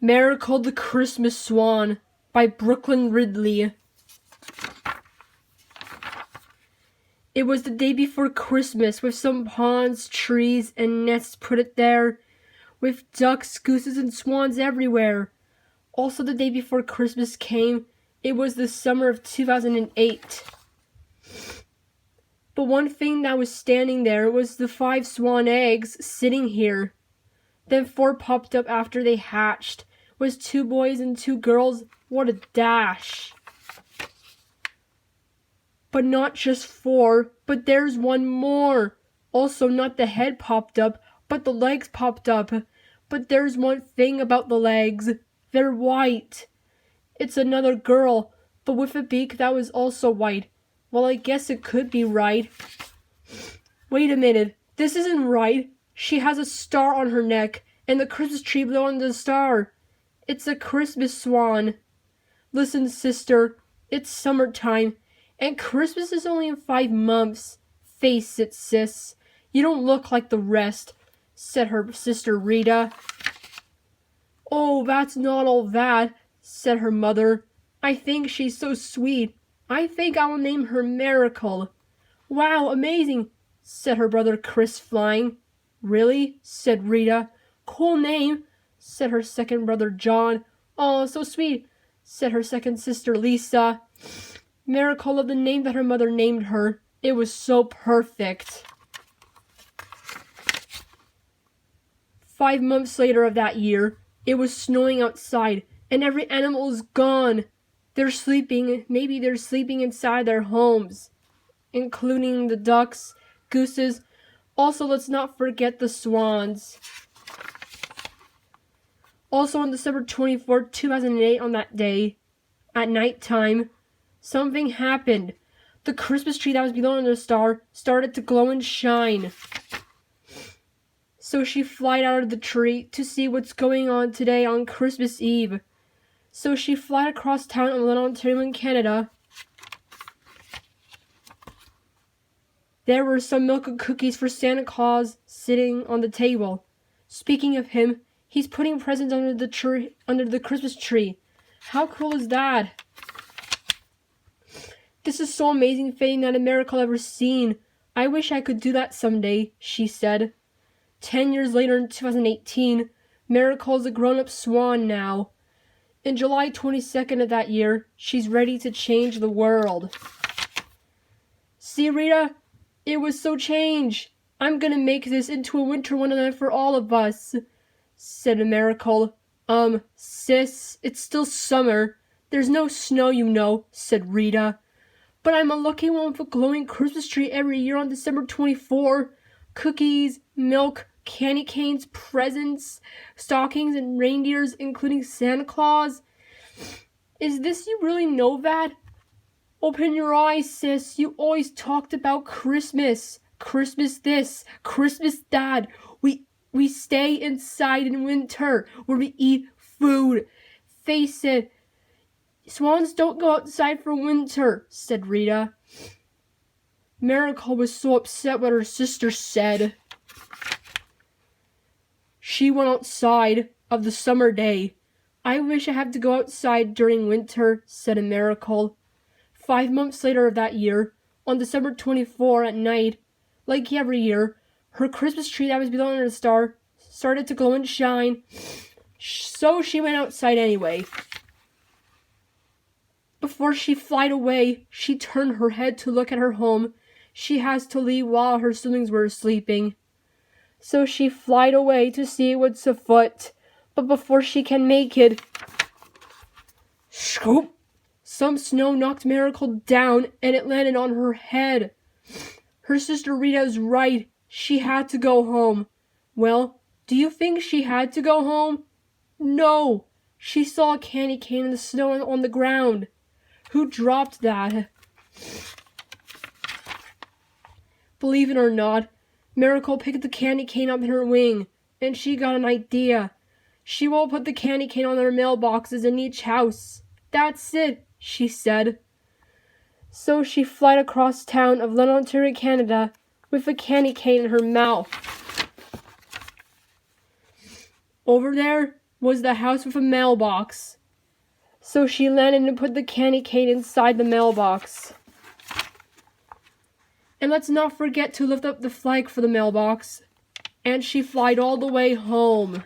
Miracle the Christmas Swan by Brooklyn Ridley. It was the day before Christmas, with some ponds, trees, and nests put it there, with ducks, gooses, and swans everywhere. Also the day before Christmas came, it was the summer of 2008. But one thing that was standing there was the 5 swan eggs sitting here. Then 4 popped up after they hatched. Was 2 boys and 2 girls. What a dash. But not just 4, but there's one more. Also, not the head popped up, but the legs popped up. But there's one thing about the legs. They're white. It's another girl, but with a beak that was also white. Well, I guess it could be right. Wait a minute. This isn't right. She has a star on her neck, and the Christmas tree blew on the star. It's a Christmas swan. Listen, sister, it's summertime, and Christmas is only in 5 months. Face it, sis. You don't look like the rest, said her sister Rita. Oh, that's not all that, said her mother. I think she's so sweet. I think I will name her Miracle. Wow, amazing, said her brother Chris, flying. Really? Said Rita. Cool name, said her second brother John. Oh, so sweet, said her second sister Lisa. Miracle loved the name that her mother named her. It was so perfect. 5 months later of that year, it was snowing outside, and every animal is gone. They're sleeping, maybe they're sleeping inside their homes, including the ducks, gooses. Also, let's not forget the swans. Also, on December 24th, 2008, on that day, at nighttime, something happened. The Christmas tree that was below the star started to glow and shine. So she flied out of the tree to see what's going on today on Christmas Eve. So she flied across town in Little Ontario in Canada. There were some milk and cookies for Santa Claus sitting on the table. Speaking of him, he's putting presents under the Christmas tree. How cool is that? This is so amazing thing that a miracle I've ever seen. I wish I could do that someday, she said. 10 years later in 2018, Miracle is a grown-up swan now. In July 22nd of that year, she's ready to change the world. See, Rita? It was so change. I'm gonna make this into a winter wonderland for all of us, said a Miracle. Sis, it's still summer. There's no snow, you know, said Rita. But I'm a lucky one with a glowing Christmas tree every year on December 24. Cookies, milk, candy canes, presents, stockings, and reindeers, including Santa Claus. Is this you really know that? Open your eyes, sis. You always talked about Christmas. Christmas this, Christmas that. We stay inside in winter, where we eat food. Face it, swans don't go outside for winter, said Rita. Miracle was so upset what her sister said. She went outside of the summer day. I wish I had to go outside during winter, said a Miracle. 5 months later of that year, on December 24 at night, like every year, her Christmas tree that was below under the star started to glow and shine. So she went outside anyway. Before she flied away, she turned her head to look at her home. She has to leave while her siblings were sleeping. So she flied away to see what's afoot. But before she can make it, scoop! Some snow knocked Miracle down, and it landed on her head. Her sister Rita is right. She had to go home. Well, do you think she had to go home? No. She saw a candy cane in the snow on the ground. Who dropped that? Believe it or not, Miracle picked the candy cane up in her wing, and she got an idea. She will put the candy cane on their mailboxes in each house. That's it, she said. So she flied across town of Little Ontario, Canada, with a candy cane in her mouth. Over there, was the house with a mailbox. So she landed and put the candy cane inside the mailbox. And let's not forget to lift up the flag for the mailbox. And she flied all the way home.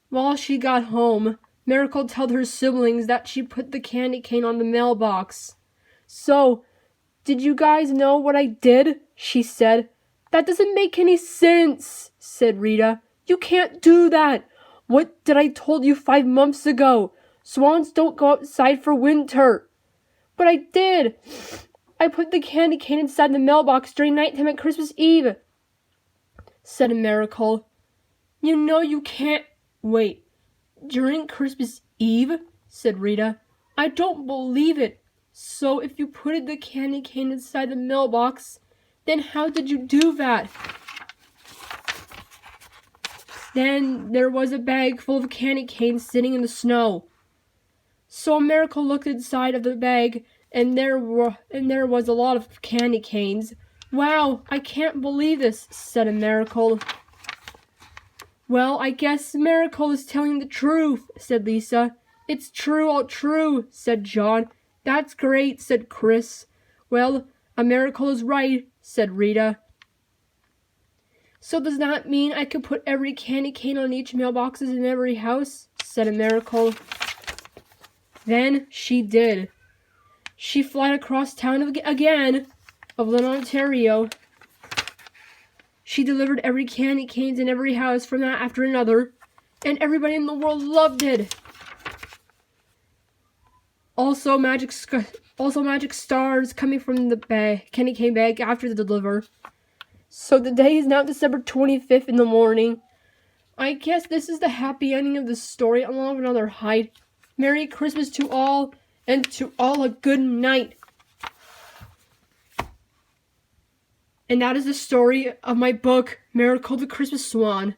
While she got home, Miracle told her siblings that she put the candy cane on the mailbox. So, did you guys know what I did? She said. That doesn't make any sense, said Rita. You can't do that. What did I told you 5 months ago? Swans don't go outside for winter. But I did. I put the candy cane inside the mailbox during nighttime at Christmas Eve, said Miracle. You know you can't. Wait, during Christmas Eve? Said Rita. I don't believe it. So if you put the candy cane inside the mailbox, then how did you do that? Then there was a bag full of candy canes sitting in the snow. So Miracle looked inside of the bag, and there was a lot of candy canes. Wow, I can't believe this, said Miracle. Well, I guess Miracle is telling the truth, said Lisa. It's true, all true, said John. That's great, said Chris. Well, a miracle is right, said Rita. So does that mean I could put every candy cane on each mailboxes in every house? Said Miracle. Then she did. She flew across town again, of Lynn, Ontario. She delivered every candy canes in every house from that after another, and everybody in the world loved it. Also magic stars coming from the candy cane bag after the deliver. So the day is now December 25th in the morning. I guess this is the happy ending of the story, along with another hide. Merry Christmas to all, and to all a good night. And that is the story of my book, Miracle the Christmas Swan.